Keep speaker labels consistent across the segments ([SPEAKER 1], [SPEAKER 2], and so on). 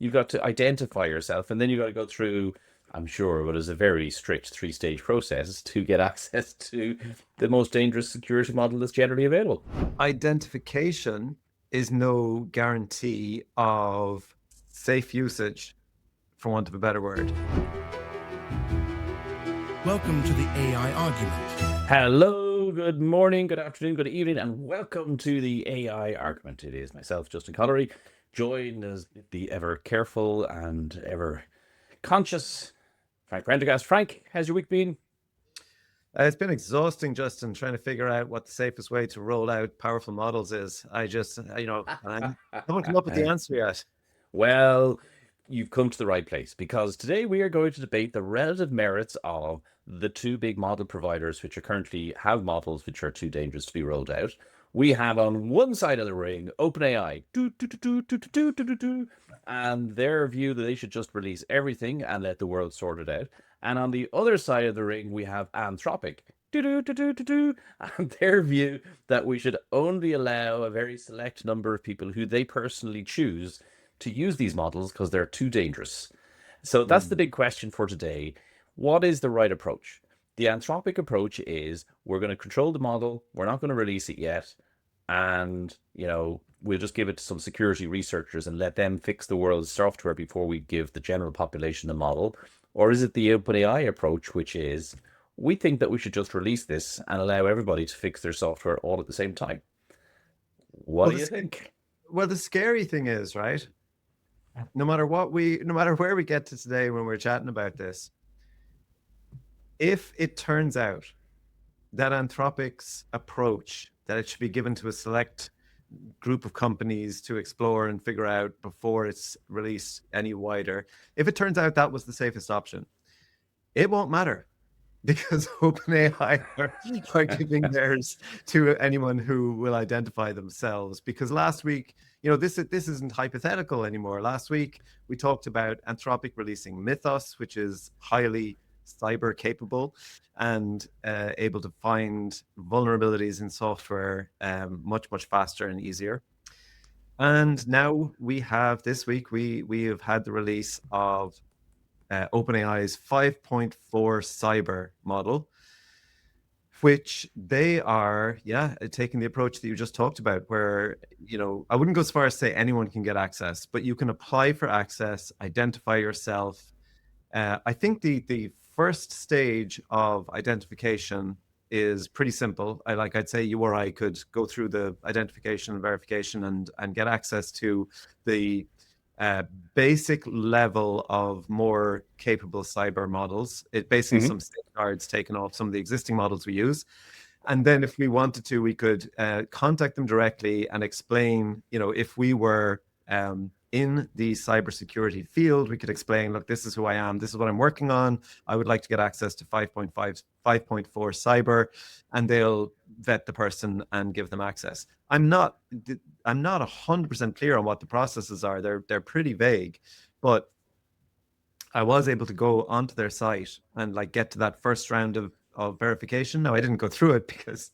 [SPEAKER 1] You've got to identify yourself, and then you've got to go through, I'm sure, what is a very strict three-stage process to get access to the most dangerous security model that's generally available.
[SPEAKER 2] Identification is no guarantee of safe usage, for want of a better word.
[SPEAKER 3] Welcome to the AI argument.
[SPEAKER 1] Hello, good morning, good afternoon, good evening, and welcome to the AI argument. It is myself, Justin Connery, joined as the ever careful and ever conscious Frank Prendergast. Frank, how's your week been?
[SPEAKER 2] It's been exhausting, Justin, trying to figure out what the safest way to roll out powerful models is. I haven't come up with the answer yet.
[SPEAKER 1] Well, you've come to the right place because today we are going to debate the relative merits of the two big model providers which are currently have models which are too dangerous to be rolled out. We have on one side of the ring OpenAI, and their view that they should just release everything and let the world sort it out. And on the other side of the ring, we have Anthropic, and their view that we should only allow a very select number of people who they personally choose to use these models because they're too dangerous. So that's the big question for today. What is the right approach? The Anthropic approach is we're going to control the model, we're not going to release it yet, and we'll just give it to some security researchers and let them fix the world's software before we give the general population a model. Or is it the OpenAI approach, which is we think that we should just release this and allow everybody to fix their software all at the same time? What do you think?
[SPEAKER 2] Well, the scary thing is, right? No matter where we get to today when we're chatting about this, if it turns out that Anthropic's approach, that it should be given to a select group of companies to explore and figure out before it's released any wider, if it turns out that was the safest option, it won't matter because OpenAI are giving theirs to anyone who will identify themselves. Because last week, this isn't hypothetical anymore. Last week, we talked about Anthropic releasing Mythos, which is highly cyber capable and able to find vulnerabilities in software much, much faster and easier. And now this week, we have had the release of OpenAI's 5.4 cyber model, which they are, taking the approach that you just talked about, where, I wouldn't go as far as say anyone can get access, but you can apply for access, identify yourself. I think the first stage of identification is pretty simple. I'd say you or I could go through the identification and verification and get access to the basic level of more capable cyber models. It basically some safeguards taken off some of the existing models we use. And then if we wanted to, we could contact them directly and explain, if we were in the cybersecurity field, we could explain, look, this is who I am. This is what I'm working on. I would like to get access to 5.4 cyber, and they'll vet the person and give them access. I'm not 100% clear on what the processes are. They're pretty vague, but I was able to go onto their site and get to that first round of verification. Now, I didn't go through it because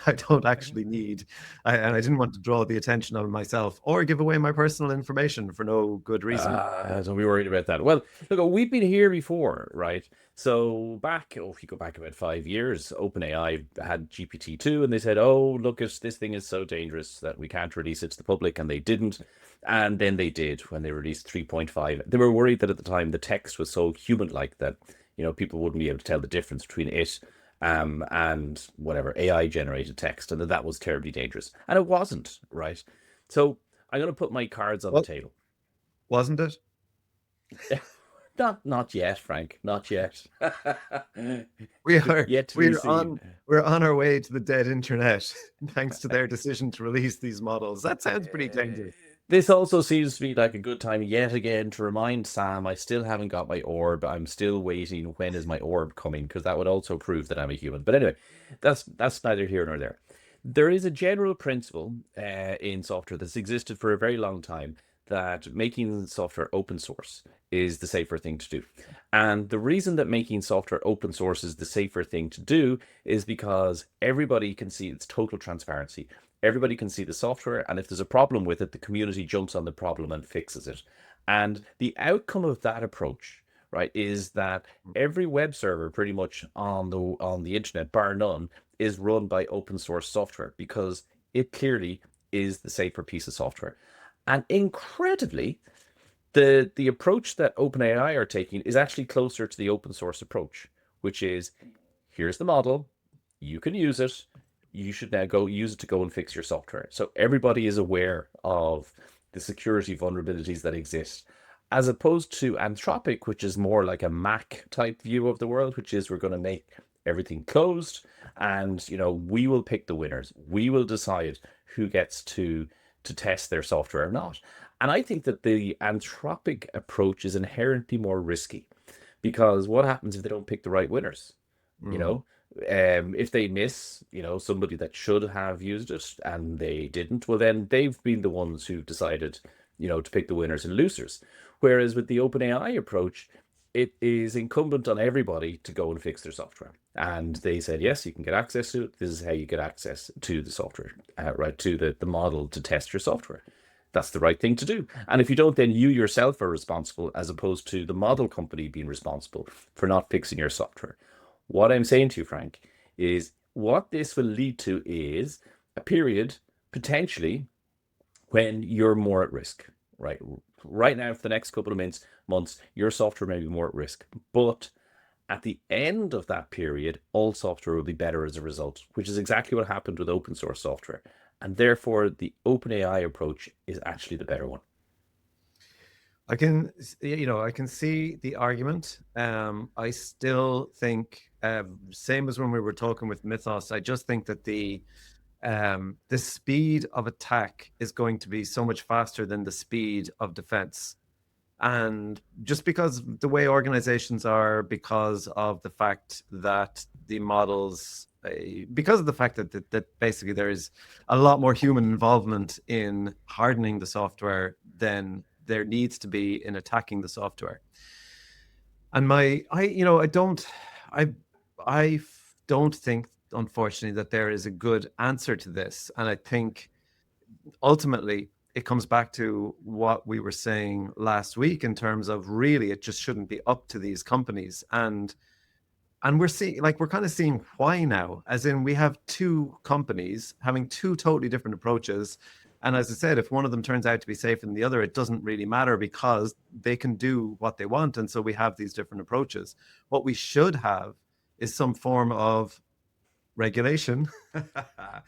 [SPEAKER 2] I don't actually need, and I didn't want to draw the attention of myself or give away my personal information for no good reason.
[SPEAKER 1] Don't be worried about that. Well, look, we've been here before, right? So if you go back about 5 years, OpenAI had GPT-2 and they said, oh, look, this thing is so dangerous that we can't release it to the public, and they didn't. And then they did when they released 3.5. They were worried that at the time the text was so human-like that, people wouldn't be able to tell the difference between it and whatever AI generated text, and that was terribly dangerous. And it wasn't, right? So I'm going to put my cards on the table.
[SPEAKER 2] Wasn't it?
[SPEAKER 1] Not yet, Frank. Not yet.
[SPEAKER 2] We're
[SPEAKER 1] on
[SPEAKER 2] our way to the dead internet, thanks to their decision to release these models. That sounds pretty dangerous.
[SPEAKER 1] This also seems to be like a good time yet again to remind Sam I still haven't got my orb. I'm still waiting. When is my orb coming? Because that would also prove that I'm a human. But anyway, that's neither here nor there. There is a general principle in software that's existed for a very long time that making software open source is the safer thing to do. And the reason that making software open source is the safer thing to do is because everybody can see its total transparency. Everybody can see the software, and if there's a problem with it, the community jumps on the problem and fixes it. And the outcome of that approach, right, is that every web server pretty much on the internet, bar none, is run by open source software because it clearly is the safer piece of software. And incredibly, the approach that OpenAI are taking is actually closer to the open source approach, which is here's the model, you can use it, you should now go use it to go and fix your software. So everybody is aware of the security vulnerabilities that exist, as opposed to Anthropic, which is more like a Mac type view of the world, which is we're going to make everything closed, and we will pick the winners. We will decide who gets to test their software or not. And I think that the Anthropic approach is inherently more risky, because what happens if they don't pick the right winners? You know, if they miss, somebody that should have used it and they didn't, well, then they've been the ones who decided, to pick the winners and losers. Whereas with the OpenAI approach, it is incumbent on everybody to go and fix their software. And they said, yes, you can get access to it. This is how you get access to the software, right, to the model to test your software. That's the right thing to do. And if you don't, then you yourself are responsible, as opposed to the model company being responsible for not fixing your software. What I'm saying to you, Frank, is what this will lead to is a period potentially when you're more at risk, right? Right now, for the next couple of months, your software may be more at risk. But at the end of that period, all software will be better as a result, which is exactly what happened with open source software. And therefore, the OpenAI approach is actually the better one.
[SPEAKER 2] I can see the argument. I still think, same as when we were talking with Mythos, I just think that the speed of attack is going to be so much faster than the speed of defense. And just because the way organizations are, because of the fact that the models, because of the fact that basically there is a lot more human involvement in hardening the software than there needs to be in attacking the software. And I don't think, unfortunately, that there is a good answer to this. And I think ultimately it comes back to what we were saying last week in terms of really it just shouldn't be up to these companies. And we're kind of seeing why now, as in we have two companies having two totally different approaches. And as I said, if one of them turns out to be safer than the other, it doesn't really matter because they can do what they want. And so we have these different approaches. What we should have is some form of regulation.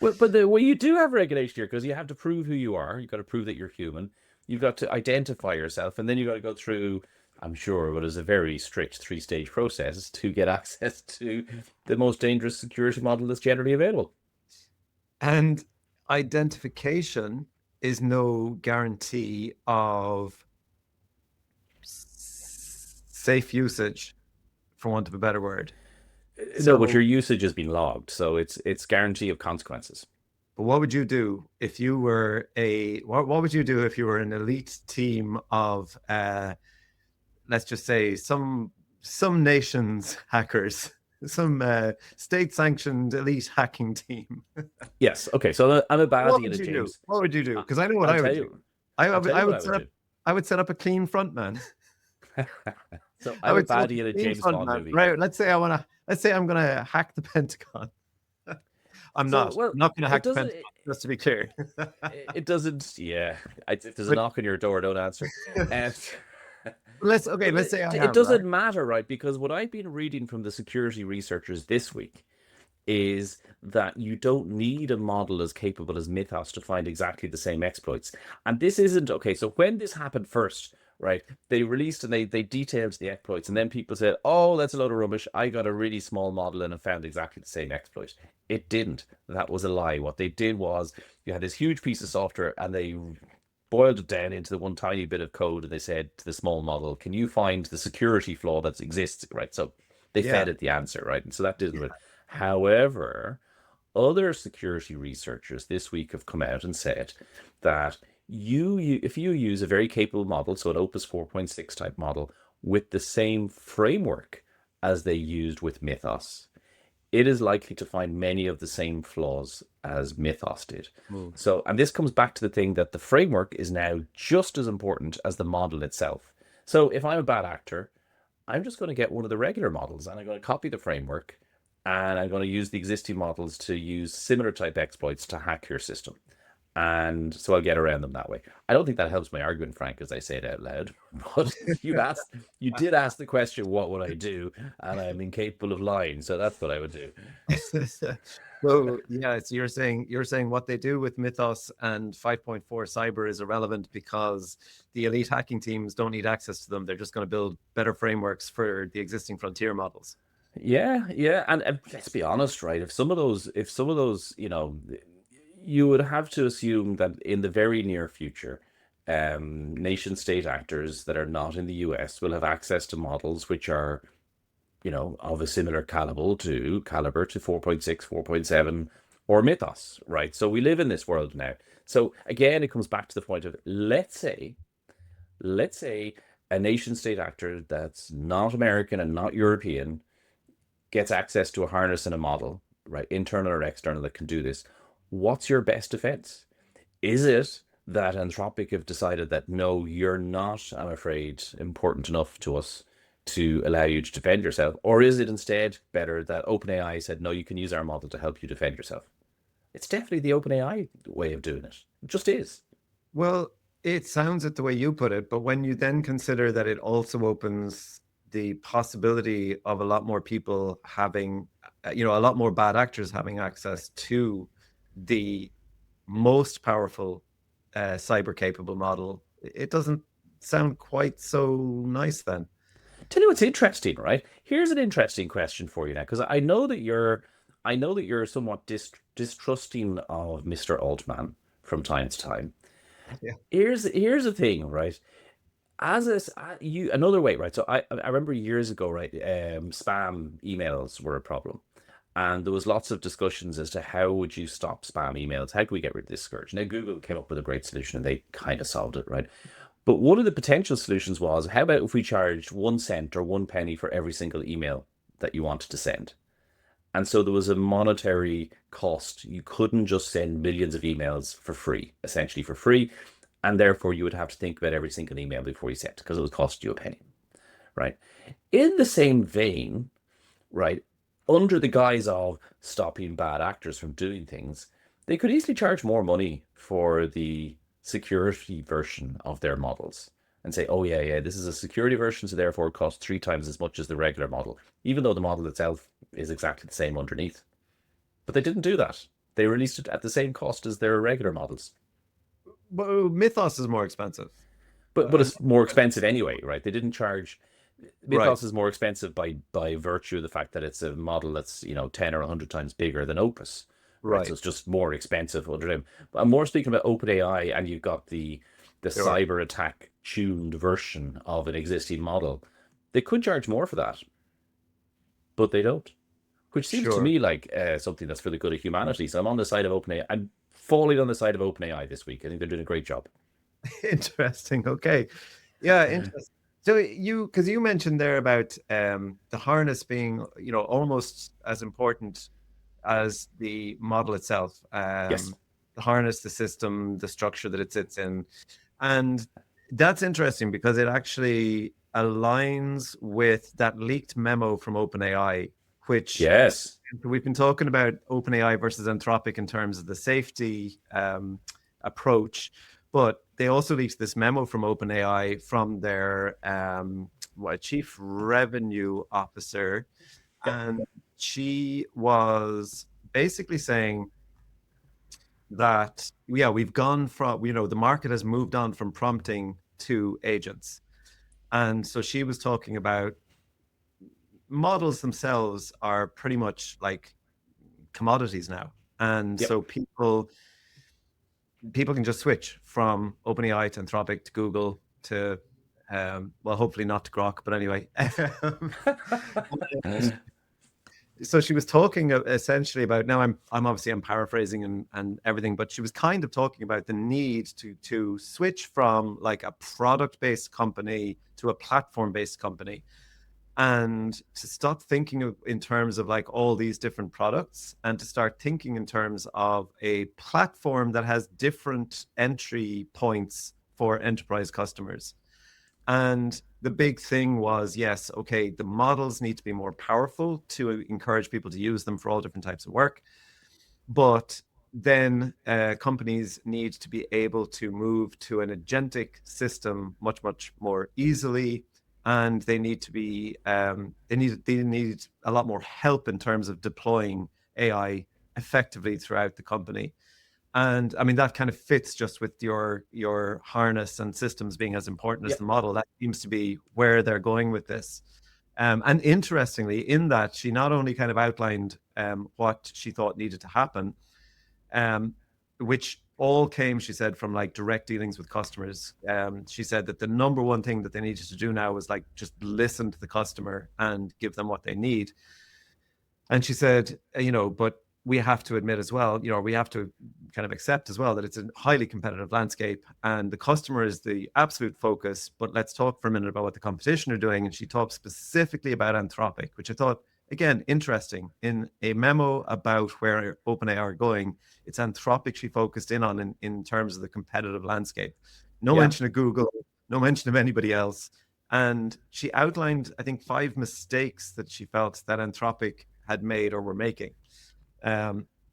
[SPEAKER 1] Well, you do have regulation here, because you have to prove who you are. You've got to prove that you're human. You've got to identify yourself, and then you've got to go through, I'm sure, what is a very strict 3-stage process to get access to the most dangerous security model that's generally available.
[SPEAKER 2] And identification is no guarantee of safe usage, for want of a better word.
[SPEAKER 1] No, but your usage has been logged, so it's guarantee of consequences.
[SPEAKER 2] But what would you do if you were what would you do if you were an elite team of let's just say some nation's hackers, some state-sanctioned elite hacking team?
[SPEAKER 1] Yes. Okay. So I'm a baddie in a James.
[SPEAKER 2] What would you do? Because I know what I would do. I would set up a clean front, man.
[SPEAKER 1] So I'm a baddie in a James Bond movie.
[SPEAKER 2] Right. Let's say I'm gonna hack the Pentagon. I'm not gonna hack the Pentagon, just to be clear.
[SPEAKER 1] It doesn't. Yeah. If there's a knock on your door, don't answer.
[SPEAKER 2] Let's say
[SPEAKER 1] it doesn't matter, right? Because what I've been reading from the security researchers this week is that you don't need a model as capable as Mythos to find exactly the same exploits. And this isn't okay. So when this happened first, right, they released and they detailed the exploits, and then people said, oh, that's a load of rubbish. I got a really small model and I found exactly the same exploit. It didn't. That was a lie. What they did was you had this huge piece of software and they boiled it down into the one tiny bit of code, and they said to the small model, can you find the security flaw that exists, right? So they fed it the answer, right? And so that didn't. However, other security researchers this week have come out and said that if you use a very capable model, so an Opus 4.6 type model, with the same framework as they used with Mythos, it is likely to find many of the same flaws as Mythos did.
[SPEAKER 2] Mm.
[SPEAKER 1] So, and this comes back to the thing that the framework is now just as important as the model itself. So, if I'm a bad actor, I'm just going to get one of the regular models and I'm going to copy the framework and I'm going to use the existing models to use similar type exploits to hack your system. And so I'll get around them that way. I don't think that helps my argument, Frank, as I say it out loud. But you did ask the question, what would I do? And I'm incapable of lying. So that's what I would do.
[SPEAKER 2] So yeah, so you're saying what they do with Mythos and 5.4 cyber is irrelevant because the elite hacking teams don't need access to them. They're just going to build better frameworks for the existing frontier models.
[SPEAKER 1] Yeah, yeah. And let's be honest, right? If some of those, you would have to assume that in the very near future, nation state actors that are not in the US will have access to models which are, of a similar caliber to 4.6, 4.7, or Mythos, right? So we live in this world now. So again, it comes back to the point of let's say a nation state actor that's not American and not European gets access to a harness and a model, right, internal or external, that can do this. What's your best defense? Is it that Anthropic have decided that no, you're not, I'm afraid, important enough to us to allow you to defend yourself? Or is it instead better that OpenAI said, no, you can use our model to help you defend yourself? It's definitely the OpenAI way of doing it. It just is.
[SPEAKER 2] Well, it sounds it the way you put it, but when you then consider that it also opens the possibility of a lot more people having, a lot more bad actors having access to the most powerful cyber capable model, it doesn't sound quite so nice then.
[SPEAKER 1] Tell you what's interesting, right? Here's an interesting question for you now, because I know that you're somewhat distrusting of Mr. Altman from time to time.
[SPEAKER 2] Yeah.
[SPEAKER 1] Here's the thing, right? Another way, right? So I remember years ago, right? Spam emails were a problem, and there was lots of discussions as to how would you stop spam emails? How can we get rid of this scourge? Now Google came up with a great solution, and they kind of solved it, right? But one of the potential solutions was, how about if we charged 1 cent or 1 penny for every single email that you wanted to send? And so there was a monetary cost. You couldn't just send millions of emails for free, essentially for free. And therefore, you would have to think about every single email before you sent, because it would cost you a penny, right? In the same vein, right, under the guise of stopping bad actors from doing things, they could easily charge more money for the security version of their models and say, oh, yeah, yeah, this is a security version, so therefore it costs 3 times as much as the regular model, even though the model itself is exactly the same underneath. But they didn't do that. They released it at the same cost as their regular models.
[SPEAKER 2] But Mythos is more expensive.
[SPEAKER 1] But it's more expensive anyway, right? They didn't charge.
[SPEAKER 2] Right.
[SPEAKER 1] Mythos is more expensive by virtue of the fact that it's a model that's 10 or 100 times bigger than Opus, right?
[SPEAKER 2] Right.
[SPEAKER 1] So it's just more expensive under them. But I'm more speaking about OpenAI, and you've got the
[SPEAKER 2] Sure.
[SPEAKER 1] cyber attack tuned version of an existing model. They could charge more for that, but they don't, which seems to
[SPEAKER 2] Sure.
[SPEAKER 1] me like something that's for the good of humanity. So I'm on the side of OpenAI. I'm falling on the side of OpenAI this week. I think they're doing a great job.
[SPEAKER 2] Interesting. Okay. Yeah, interesting. So because you mentioned there about the harness being, almost as important as the model itself.
[SPEAKER 1] Yes.
[SPEAKER 2] The harness, the system, the structure that it sits in. And that's interesting because it actually aligns with that leaked memo from OpenAI, which
[SPEAKER 1] Yes.
[SPEAKER 2] we've been talking about OpenAI versus Anthropic in terms of the safety approach, but they also leaked this memo from OpenAI from their chief revenue officer, and she was basically saying that we've gone from the market has moved on from prompting to agents, and so she was talking about models themselves are pretty much like commodities now, and
[SPEAKER 1] Yep.
[SPEAKER 2] so people can just switch from OpenAI to Anthropic to Google to hopefully not to Grok, but anyway. So she was talking essentially about, now I'm obviously I'm paraphrasing and everything, but she was kind of talking about the need to switch from like a product based company to a platform based company. and to stop thinking in terms of like all these different products, and to start thinking in terms of a platform that has different entry points for enterprise customers. And the big thing was, yes, okay, the models need to be more powerful to encourage people to use them for all different types of work. But then companies need to be able to move to an agentic system much, much more easily. And they need to be, they need a lot more help in terms of deploying AI effectively throughout the company. And I mean, that kind of fits just with your harness and systems being as important as
[SPEAKER 1] Yeah.
[SPEAKER 2] the model. That seems to be where they're going with this. And interestingly, in that, she not only kind of outlined what she thought needed to happen, um, which all came, she said, from like direct dealings with customers. She said that the number one thing that they needed to do now was like just listen to the customer and give them what they need. And she said, but we have to admit as well, we have to kind of accept as well that it's a highly competitive landscape and the customer is the absolute focus. But let's talk for a minute about what the competition are doing. And she talked specifically about Anthropic, which I thought, again, interesting. In a memo about where OpenAI are going, it's Anthropic she focused in on in terms of the competitive landscape. No
[SPEAKER 1] Yeah.
[SPEAKER 2] mention of Google, no mention of anybody else. And she outlined, I think, 5 mistakes that she felt that Anthropic had made or were making.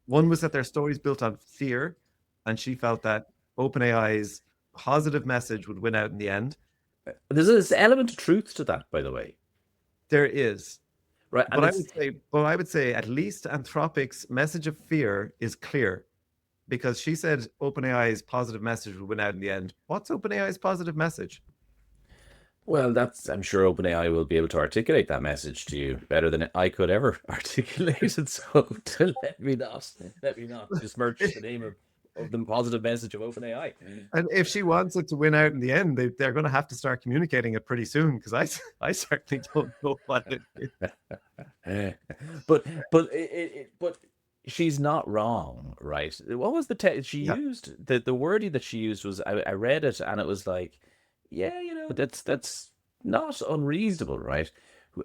[SPEAKER 2] One was that their stories built on fear, and she felt that OpenAI's positive message would win out in the end.
[SPEAKER 1] There's this element of truth to that, by the way,
[SPEAKER 2] There is,
[SPEAKER 1] right? And
[SPEAKER 2] but
[SPEAKER 1] it's
[SPEAKER 2] I would say at least Anthropic's message of fear is clear, because she said OpenAI's positive message would win out in the end. What's OpenAI's positive message?
[SPEAKER 1] well, that's I'm sure OpenAI will be able to articulate that message to you better than I could ever articulate it. So let me not besmirch the name of the positive message of OpenAI.
[SPEAKER 2] And if she wants it to win out in the end, they're going to have to start communicating it pretty soon, because I certainly don't know what it is.
[SPEAKER 1] But she's not wrong, right? What was the she
[SPEAKER 2] Yeah.
[SPEAKER 1] used? The wording that she used was I read it and it was like, yeah, that's not unreasonable, right?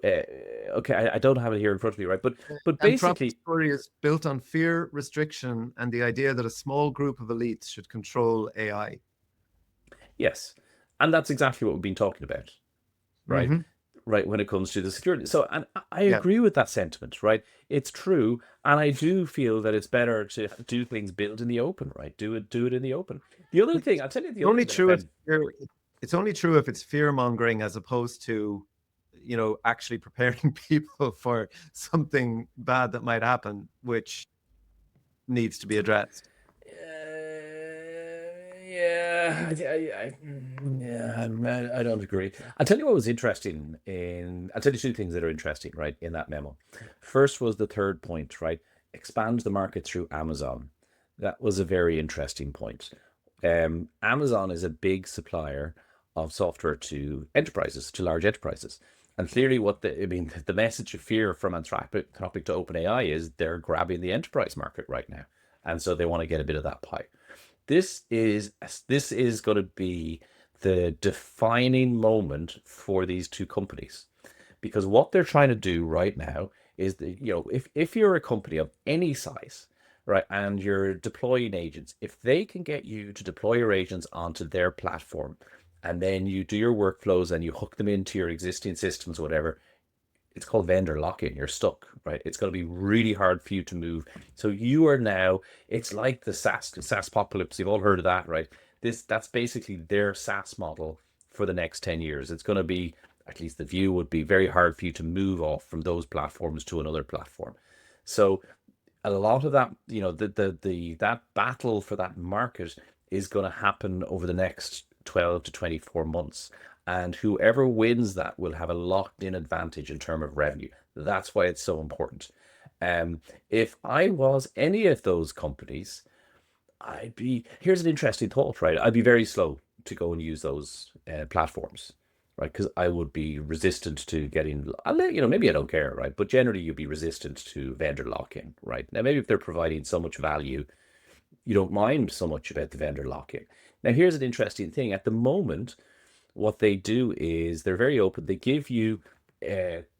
[SPEAKER 1] Okay, I don't have it here in front of me, right? But
[SPEAKER 2] Anthropic's
[SPEAKER 1] basically,
[SPEAKER 2] story is built on fear, restriction, and the idea that a small group of elites should control AI.
[SPEAKER 1] yes, and that's exactly what we've been talking about, right?
[SPEAKER 2] Mm-hmm.
[SPEAKER 1] Right, when it comes to the security. So, and I
[SPEAKER 2] Yeah.
[SPEAKER 1] agree with that sentiment, right? It's true, and I do feel that it's better to do things built in the open, right? Do it in the open. The other thing, I'll tell you the
[SPEAKER 2] It's
[SPEAKER 1] other
[SPEAKER 2] only
[SPEAKER 1] thing that I
[SPEAKER 2] true if
[SPEAKER 1] found,
[SPEAKER 2] it's only true if it's fear mongering as opposed to, actually preparing people for something bad that might happen, which needs to be addressed.
[SPEAKER 1] yeah, I don't agree. I'll tell you what was interesting I'll tell you two things that are interesting, right, in that memo. First was the third point, right? Expand the market through Amazon. That was a very interesting point. Amazon is a big supplier of software to enterprises, to large enterprises. And clearly, the message of fear from Anthropic to OpenAI is they're grabbing the enterprise market right now, and so they want to get a bit of that pie. This is going to be the defining moment for these two companies, because what they're trying to do right now is that, if you're a company of any size, right, and you're deploying agents, if they can get you to deploy your agents onto their platform, and then you do your workflows and you hook them into your existing systems or whatever, it's called vendor lock-in. You're stuck, right? It's going to be really hard for you to move. So you are now, it's like the SaaS apocalypse. You've all heard of that, right? That's basically their SaaS model for the next 10 years. It's going to be, at least the view would be, very hard for you to move off from those platforms to another platform. So a lot of that, that battle for that market is going to happen over the next 12 to 24 months. And whoever wins that will have a locked in advantage in terms of revenue. That's why it's so important. If I was any of those companies, here's an interesting thought, right? I'd be very slow to go and use those platforms, right? Because I would be resistant to getting, maybe I don't care, right? But generally you'd be resistant to vendor lock-in, right? Now, maybe if they're providing so much value, you don't mind so much about the vendor lock-in. Now, here's an interesting thing. At the moment, what they do is they're very open. They give you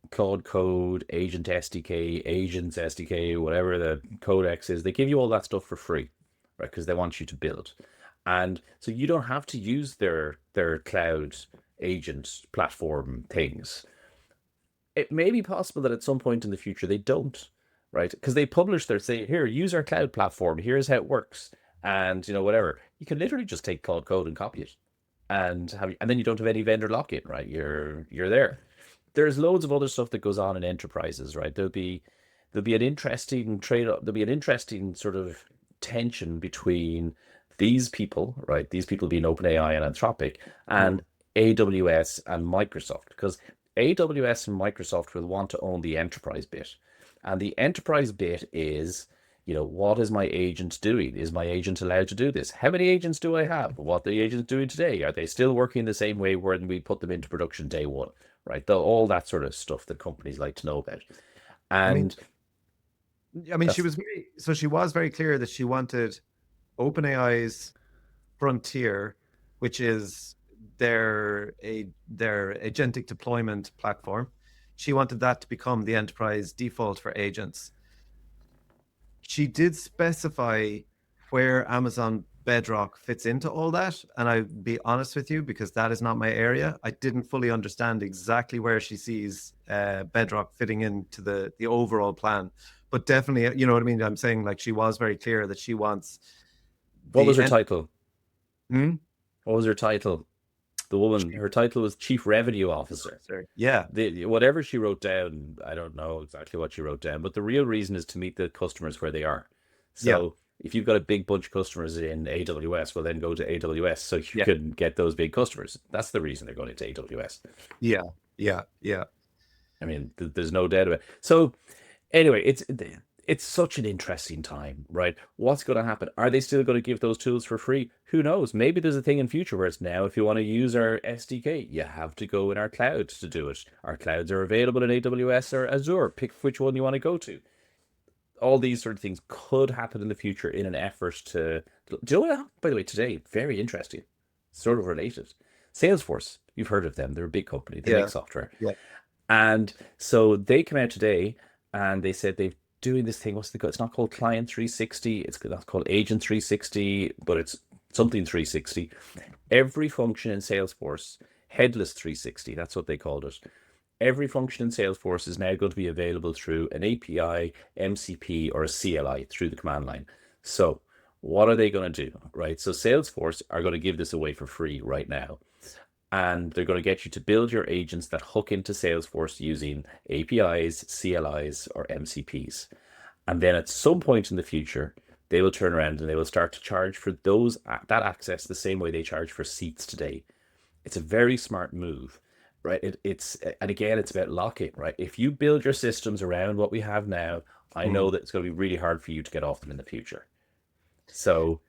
[SPEAKER 1] Claude Code, Agent SDK, Agents SDK, whatever the codex is. They give you all that stuff for free, right? Because they want you to build. And so you don't have to use their cloud agent platform things. It may be possible that at some point in the future they don't, right? Because they publish their say, here, use our cloud platform. Here's how it works, and whatever. You can literally just take Claude Code and copy it, and then you don't have any vendor lock-in, right? You're there. There's loads of other stuff that goes on in enterprises, right? There'll be an interesting trade. There'll be an interesting sort of tension between these people, right? These people being OpenAI and Anthropic, and AWS and Microsoft, because AWS and Microsoft will want to own the enterprise bit. And the enterprise bit is, what is my agent doing? Is my agent allowed to do this? How many agents do I have? What are the agents doing today? Are they still working the same way when we put them into production day one? Right? All that sort of stuff that companies like to know about. And
[SPEAKER 2] she was very clear that she wanted OpenAI's Frontier, which is their agentic deployment platform. She wanted that to become the enterprise default for agents. She did specify where Amazon Bedrock fits into all that, and I'll be honest with you, because that is not my area. I didn't fully understand exactly where she sees Bedrock fitting into the overall plan, but definitely, you know what I mean? I'm saying, like, she was very clear that she wants...
[SPEAKER 1] What was her title? What was her title? The woman, her title was Chief Revenue Officer.
[SPEAKER 2] Yeah.
[SPEAKER 1] Whatever she wrote down, I don't know exactly what she wrote down, but the real reason is to meet the customers where they are. So if you've got a big bunch of customers in AWS, well, then go to AWS so you can get those big customers. That's the reason they're going into AWS.
[SPEAKER 2] Yeah.
[SPEAKER 1] I mean, there's no doubt about it. So anyway, it's such an interesting time, right? What's going to happen? Are they still going to give those tools for free? Who knows? Maybe there's a thing in future where it's now, if you want to use our SDK, you have to go in our cloud to do it. Our clouds are available in AWS or Azure. Pick which one you want to go to. All these sort of things could happen in the future in an effort to... Do you know what? By the way, today, very interesting, sort of related. Salesforce, you've heard of them. They're a big company. They make software.
[SPEAKER 2] Yeah.
[SPEAKER 1] And so they come out today and they said they've doing this thing. It's not called Client 360. It's not called Agent 360, but it's something 360. Every function in Salesforce, headless 360, that's what they called it. Every function in Salesforce is now going to be available through an API, MCP, or a CLI through the command line. So what are they going to do, right? So Salesforce are going to give this away for free right now. And they're going to get you to build your agents that hook into Salesforce using APIs, CLIs, or MCPs. And then at some point in the future, they will turn around and they will start to charge for that access the same way they charge for seats today. It's a very smart move, right? And again, it's about lock-in, right? If you build your systems around what we have now, I know that it's going to be really hard for you to get off them in the future. So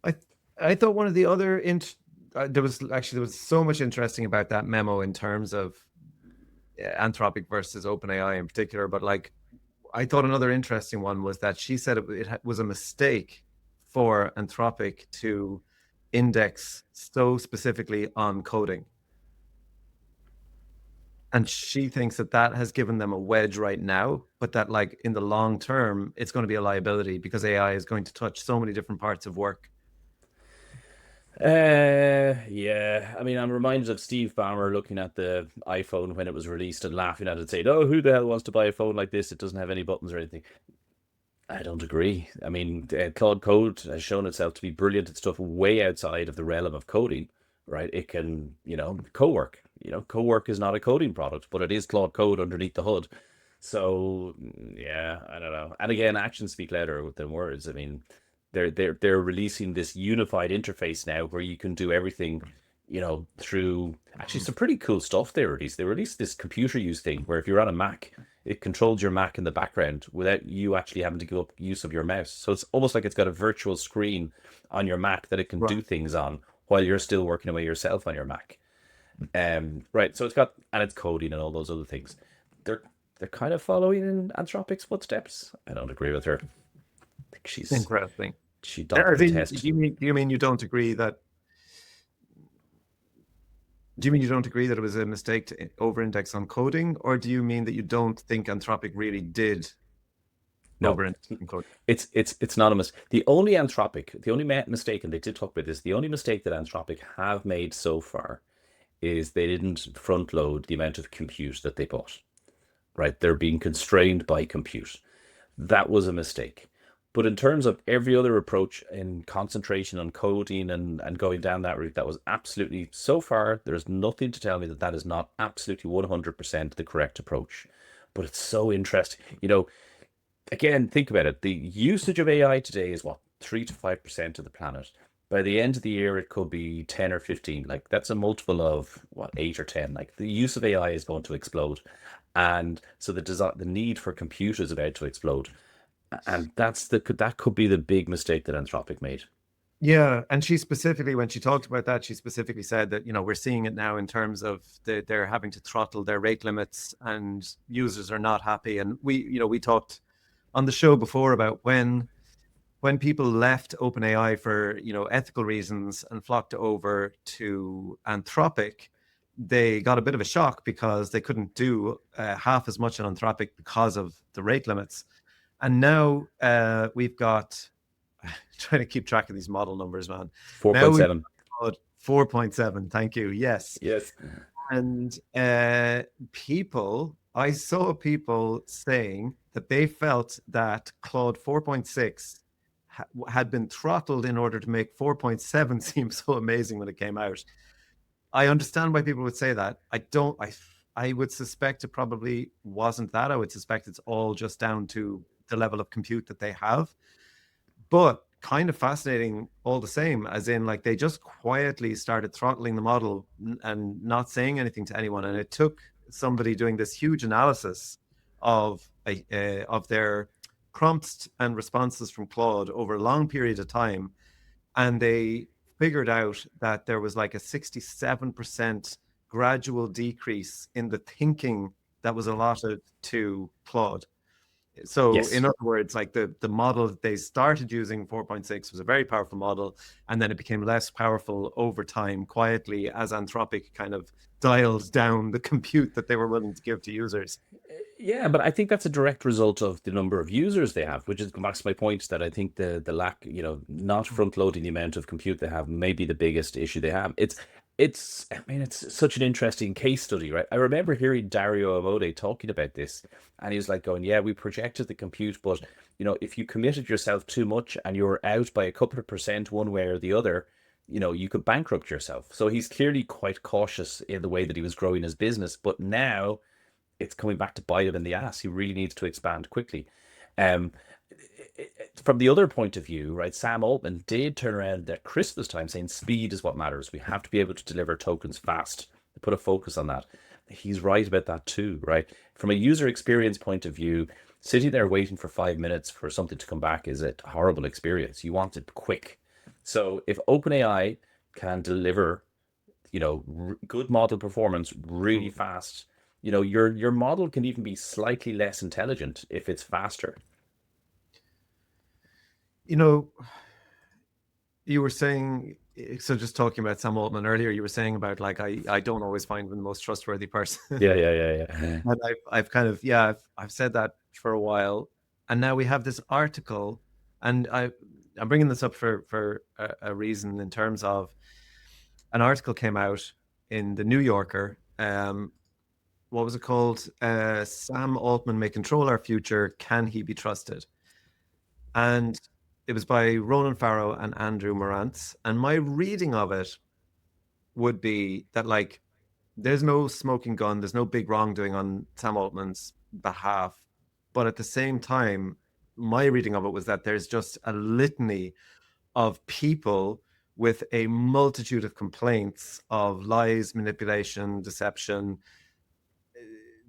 [SPEAKER 2] I thought one of the other... there was so much interesting about that memo in terms of Anthropic versus OpenAI in particular, but like, I thought another interesting one was that she said it was a mistake for Anthropic to index so specifically on coding, and she thinks that has given them a wedge right now, but that, like, in the long term it's going to be a liability because AI is going to touch so many different parts of work.
[SPEAKER 1] Yeah. I mean, I'm reminded of Steve Ballmer looking at the iPhone when it was released and laughing at it, saying, "Oh, who the hell wants to buy a phone like this? It doesn't have any buttons or anything." I don't agree. I mean, Claude Code has shown itself to be brilliant at stuff way outside of the realm of coding, right? It can, co-work. Co-work is not a coding product, but it is Claude Code underneath the hood. So, yeah, I don't know. And again, actions speak louder than words. I mean, they're releasing this unified interface now where you can do everything, through actually some pretty cool stuff they released. They released this computer use thing where if you're on a Mac, it controls your Mac in the background without you actually having to give up use of your mouse. So it's almost like it's got a virtual screen on your Mac that it can do things on while you're still working away yourself on your Mac. Right. So it's coding and all those other things. They're kind of following in Anthropic's footsteps. I don't agree with her. I think she's
[SPEAKER 2] interesting.
[SPEAKER 1] She doesn't test.
[SPEAKER 2] You mean you don't agree that Do you mean you don't agree that it was a mistake to over-index on coding, or do you mean that you don't think Anthropic really did
[SPEAKER 1] No,
[SPEAKER 2] over-index on coding?
[SPEAKER 1] it's not a mistake. The only Anthropic, the only mistake, and they did talk about this, the only mistake that Anthropic have made so far is they didn't front load the amount of compute that they bought. Right? They're being constrained by compute. That was a mistake. But in terms of every other approach in concentration on coding and going down that route, that was absolutely, so far, there's nothing to tell me that that is not absolutely 100% the correct approach. But it's so interesting. Again, think about it. The usage of AI today is what, 3 to 5% of the planet. By the end of the year, it could be 10 or 15. Like, that's a multiple of what, 8 or 10. Like, the use of AI is going to explode. And so the need for compute is about to explode. And that could be the big mistake that Anthropic made.
[SPEAKER 2] Yeah, and she specifically, when she talked about that, she specifically said that, we're seeing it now in terms of they're having to throttle their rate limits and users are not happy. And we talked on the show before about when people left OpenAI for, ethical reasons and flocked over to Anthropic, they got a bit of a shock because they couldn't do half as much on Anthropic because of the rate limits. And now we've got, trying to keep track of these model numbers, man. Now we've
[SPEAKER 1] 4.7.
[SPEAKER 2] got 4.7. Thank you. Yes.
[SPEAKER 1] Yes.
[SPEAKER 2] And I saw people saying that they felt that Claude 4.6 had been throttled in order to make 4.7 seem so amazing when it came out. I understand why people would say that. I would suspect it probably wasn't that. I would suspect it's all just down to the level of compute that they have. But kind of fascinating all the same, as in, like, they just quietly started throttling the model and not saying anything to anyone. And it took somebody doing this huge analysis of their prompts and responses from Claude over a long period of time. And they figured out that there was like a 67% gradual decrease in the thinking that was allotted to Claude. So
[SPEAKER 1] Yes.
[SPEAKER 2] in other words, like the model that they started using, 4.6, was a very powerful model, and then it became less powerful over time, quietly, as Anthropic kind of dialed down the compute that they were willing to give to users.
[SPEAKER 1] Yeah, but I think that's a direct result of the number of users they have, which is that's my point, that I think the lack, not front loading the amount of compute they have may be the biggest issue they have. It's such an interesting case study, right? I remember hearing Dario Amode talking about this, and he was like going, yeah, we projected the compute, but if you committed yourself too much and you were out by a couple of percent one way or the other, you could bankrupt yourself. So he's clearly quite cautious in the way that he was growing his business, but now it's coming back to bite him in the ass. He really needs to expand quickly. Um, from the other point of view, right, Sam Altman did turn around at Christmas time saying speed is what matters. We have to be able to deliver tokens fast, to put a focus on that. He's right about that too, right? From a user experience point of view, sitting there waiting for 5 minutes for something to come back is a horrible experience. You want it quick. So if OpenAI can deliver, good model performance really fast, your model can even be slightly less intelligent if it's faster.
[SPEAKER 2] You were saying, so just talking about Sam Altman earlier, you were saying about, like, I don't always find him the most trustworthy person.
[SPEAKER 1] Yeah.
[SPEAKER 2] And I've kind of, yeah, I've said that for a while. And now we have this article, and I'm bringing this up for a reason, in terms of an article came out in the New Yorker. What was it called? Sam Altman may control our future. Can he be trusted? And it was by Ronan Farrow and Andrew Morantz. And my reading of it would be that, like, there's no smoking gun, there's no big wrongdoing on Sam Altman's behalf. But at the same time, my reading of it was that there's just a litany of people with a multitude of complaints of lies, manipulation, deception.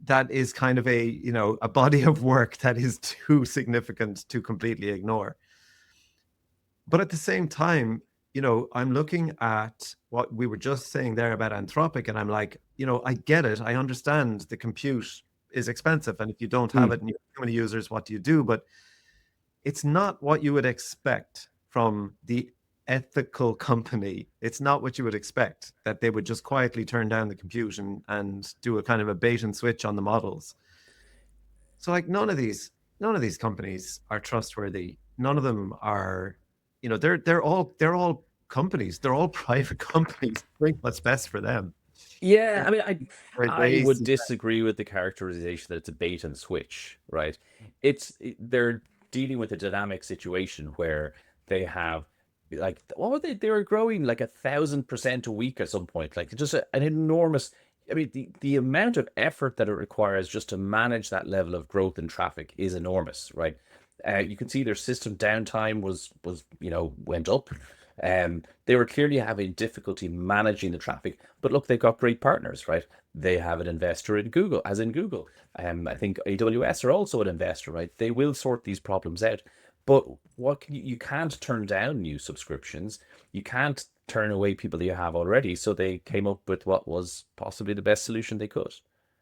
[SPEAKER 2] That is kind of a body of work that is too significant to completely ignore. But at the same time, I'm looking at what we were just saying there about Anthropic, and I'm like, I get it. I understand the compute is expensive, and if you don't have it and you have too many users, what do you do? But it's not what you would expect from the ethical company. It's not what you would expect, that they would just quietly turn down the compute and do a kind of a bait and switch on the models. So like none of these companies are trustworthy. None of them are, they're all companies. They're all private companies doing what's best for them.
[SPEAKER 1] Yeah,
[SPEAKER 2] And
[SPEAKER 1] I mean,
[SPEAKER 2] where
[SPEAKER 1] I
[SPEAKER 2] they
[SPEAKER 1] would
[SPEAKER 2] see
[SPEAKER 1] disagree with the characterization that it's a bait and switch, right? They're dealing with a dynamic situation where they have like what were they? They were growing like 1,000% a week at some point, like just an enormous. I mean, the amount of effort that it requires just to manage that level of growth in traffic is enormous, right? You can see their system downtime was went up. They were clearly having difficulty managing the traffic, but look, they've got great partners, right? They have an investor in Google, as in Google. I think AWS are also an investor, right? They will sort these problems out. But you can't turn down new subscriptions. You can't turn away people that you have already. So they came up with what was possibly the best solution they could.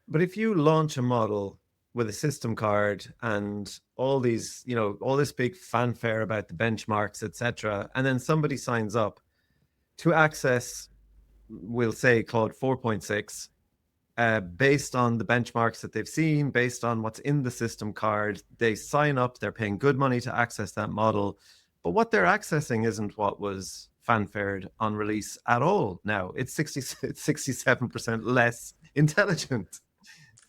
[SPEAKER 2] But if you launch a model with a system card and all these, all this big fanfare about the benchmarks, etc., and then somebody signs up to access, we'll say Claude 4.6, based on the benchmarks that they've seen, based on what's in the system card, they sign up, they're paying good money to access that model. But what they're accessing isn't what was fanfared on release at all now. It's 67% less intelligent.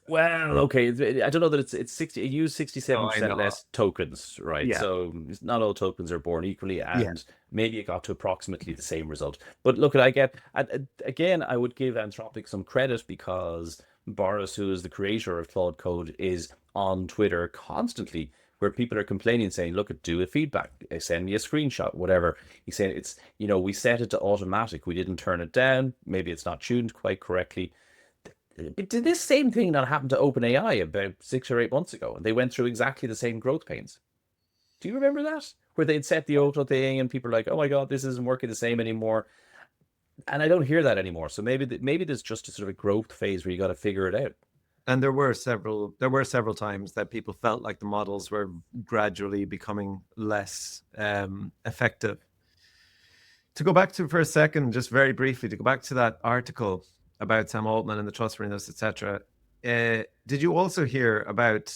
[SPEAKER 1] Well, okay. I don't know that it's 60. It used
[SPEAKER 2] Oh, I
[SPEAKER 1] 67%
[SPEAKER 2] know.
[SPEAKER 1] less tokens, right?
[SPEAKER 2] Yeah.
[SPEAKER 1] So not all tokens are born equally,
[SPEAKER 2] Yeah.
[SPEAKER 1] and maybe it got to approximately the same result. But look, again, I would give Anthropic some credit because Boris, who is the creator of Claude Code, is on Twitter constantly, where people are complaining, saying, "Look, do a feedback, send me a screenshot, whatever." He's saying we set it to automatic, we didn't turn it down. Maybe it's not tuned quite correctly. Did this same thing not happen to OpenAI about 6 or 8 months ago? And they went through exactly the same growth pains. Do you remember that? Where they'd set the auto thing and people are like, oh my God, this isn't working the same anymore. And I don't hear that anymore. So maybe there's just a sort of a growth phase where you got to figure it out.
[SPEAKER 2] And there were several times that people felt like the models were gradually becoming less effective. To go back to for a second, just very briefly, to go back to that article about Sam Altman and the trustworthiness, etc. Did you also hear about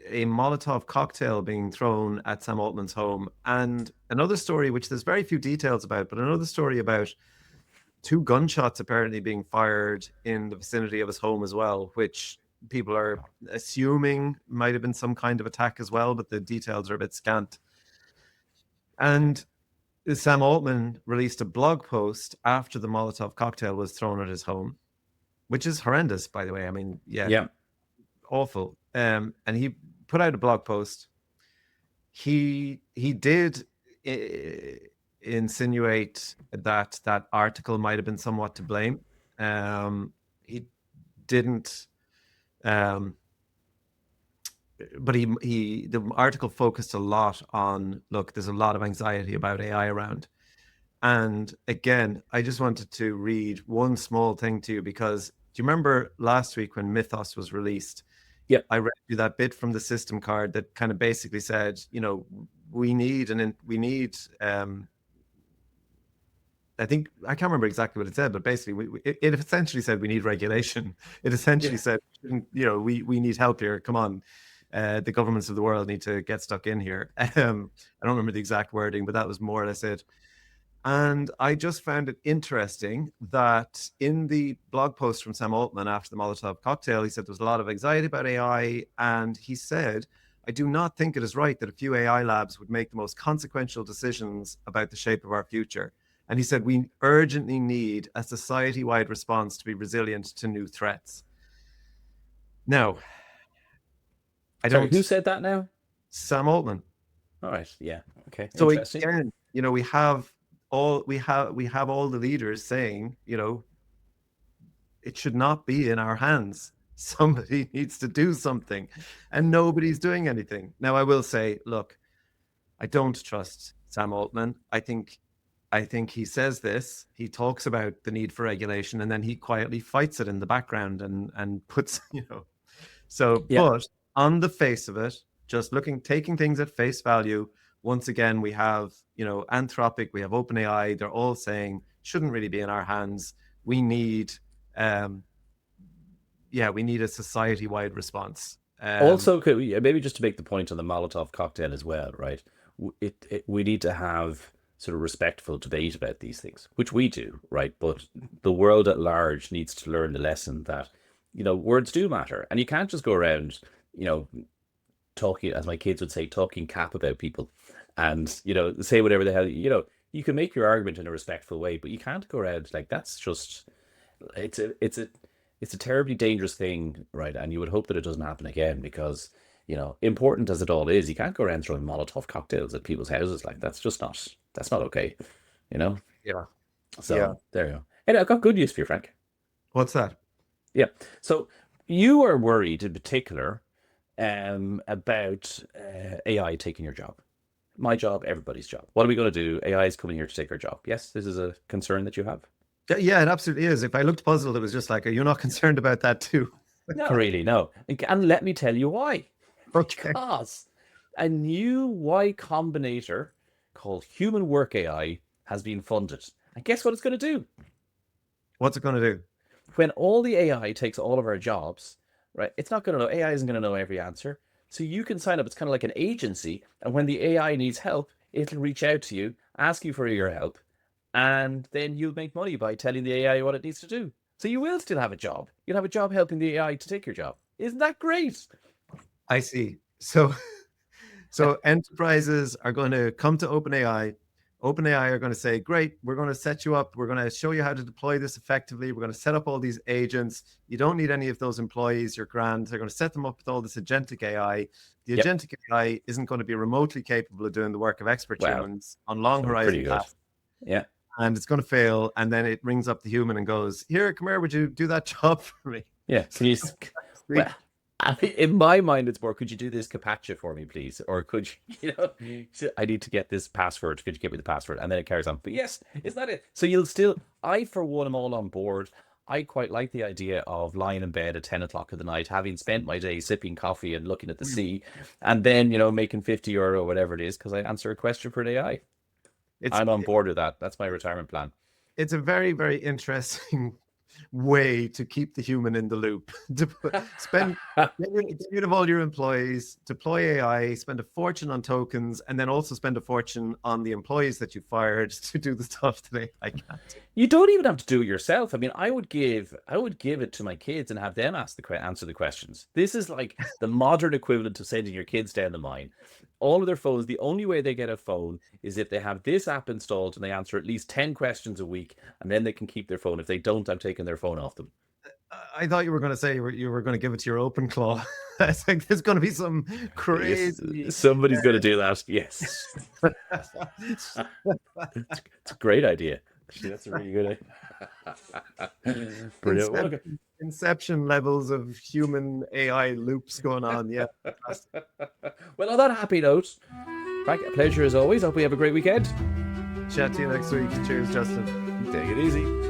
[SPEAKER 2] a Molotov cocktail being thrown at Sam Altman's home? And another story, which there's very few details about, but another story about 2 gunshots apparently being fired in the vicinity of his home as well, which people are assuming might have been some kind of attack as well, but the details are a bit scant. And Sam Altman released a blog post after the Molotov cocktail was thrown at his home, which is horrendous, by the way. I mean, yeah. Awful. And he put out a blog post. He did insinuate that article might have been somewhat to blame. He didn't. But the article focused a lot on, look, there's a lot of anxiety about AI around. And again, I just wanted to read one small thing to you, because do you remember last week when Mythos was released?
[SPEAKER 1] Yeah.
[SPEAKER 2] I read you that bit from the system card that kind of basically said, we need I think I can't remember exactly what it said, but basically it essentially said we need regulation. It essentially said, we need help here. Come on. The governments of the world need to get stuck in here. I don't remember the exact wording, but that was more or less it. And I just found it interesting that in the blog post from Sam Altman after the Molotov cocktail, he said there was a lot of anxiety about AI. And he said, I do not think it is right that a few AI labs would make the most consequential decisions about the shape of our future. And he said, we urgently need a society-wide response to be resilient to new threats. Now,
[SPEAKER 1] Sorry, who said that now?
[SPEAKER 2] Sam Altman.
[SPEAKER 1] All right. Yeah. Okay.
[SPEAKER 2] So
[SPEAKER 1] interesting.
[SPEAKER 2] Again, we have all the leaders saying, it should not be in our hands. Somebody needs to do something, and nobody's doing anything. Now, I will say, look, I don't trust Sam Altman. I think he says this. He talks about the need for regulation, and then he quietly fights it in the background and puts, So, but on the face of it, just taking things at face value, once again, we have, Anthropic, we have OpenAI. They're all saying shouldn't really be in our hands. We need, we need a society-wide response.
[SPEAKER 1] Also, maybe just to make the point on the Molotov cocktail as well, right? We need to have sort of respectful debate about these things, which we do, right? But the world at large needs to learn the lesson that, words do matter. And you can't just go around, talking, as my kids would say, talking cap about people and, say whatever the hell, you can make your argument in a respectful way, but you can't go around like that's just, it's a terribly dangerous thing, right? And you would hope that it doesn't happen again because, important as it all is, you can't go around throwing Molotov cocktails at people's houses. Like that's not okay,
[SPEAKER 2] Yeah.
[SPEAKER 1] So
[SPEAKER 2] Yeah.
[SPEAKER 1] there you go. And I've got good news for you, Frank.
[SPEAKER 2] What's that?
[SPEAKER 1] Yeah. So you are worried in particular about AI taking your job. My job, everybody's job. What are we going to do? AI is coming here to take our job. Yes, this is a concern that you have.
[SPEAKER 2] Yeah, it absolutely is. If I looked puzzled, it was just like, are you not concerned about that too?
[SPEAKER 1] Not really, no. And let me tell you why.
[SPEAKER 2] Okay.
[SPEAKER 1] Because a new Y Combinator called Human Work AI has been funded. And guess what it's going to do?
[SPEAKER 2] What's it going to do?
[SPEAKER 1] When all the AI takes all of our jobs, right? It's not going to know, AI isn't going to know every answer. So you can sign up. It's kind of like an agency. And when the AI needs help, it'll reach out to you, ask you for your help. And then you'll make money by telling the AI what it needs to do. So you will still have a job. You'll have a job helping the AI to take your job. Isn't that great?
[SPEAKER 2] I see. So enterprises are going to come to OpenAI. OpenAI are going to say, great, we're going to set you up. We're going to show you how to deploy this effectively. We're going to set up all these agents. You don't need any of those employees. You're grand. They're going to set them up with all this agentic AI. The agentic AI isn't going to be remotely capable of doing the work of expert humans on long horizon tasks.
[SPEAKER 1] Yeah.
[SPEAKER 2] And it's going to fail. And then it rings up the human and goes, here, come here. Would you do that job for me?
[SPEAKER 1] Yeah. Can you... Well, in my mind, it's more, could you do this CAPTCHA for me, please? Or could you, I need to get this password. Could you give me the password? And then it carries on. But yes, isn't that it? So you'll still, I, for one, am all on board. I quite like the idea of lying in bed at 10 o'clock of the night, having spent my day sipping coffee and looking at the sea, and then, making €50 or whatever it is, because I answer a question for an AI. I'm on board with that. That's my retirement plan.
[SPEAKER 2] It's a very, very interesting way to keep the human in the loop. To get rid of all your employees, deploy AI, spend a fortune on tokens, and then also spend a fortune on the employees that you fired to do the stuff that AI can't do.
[SPEAKER 1] You don't even have to do it yourself. I mean, I would give it to my kids and have them answer the questions. This is like the modern equivalent of sending your kids down the mine. All of their phones, the only way they get a phone is if they have this app installed and they answer at least 10 questions a week, and then they can keep their phone. If they don't, I'm taking their phone off them.
[SPEAKER 2] I thought you were going to say you were going to give it to your OpenClaw. I think there's going to be some crazy...
[SPEAKER 1] Yes, somebody's going to do that, yes. It's a great idea. Actually, that's a really good idea. Brilliant.
[SPEAKER 2] Inception levels of human AI loops going on. Yeah.
[SPEAKER 1] Well, on that happy note, Frank, a pleasure as always. I hope we have a great weekend.
[SPEAKER 2] Chat to you next week. Cheers, Justin.
[SPEAKER 1] Take it easy.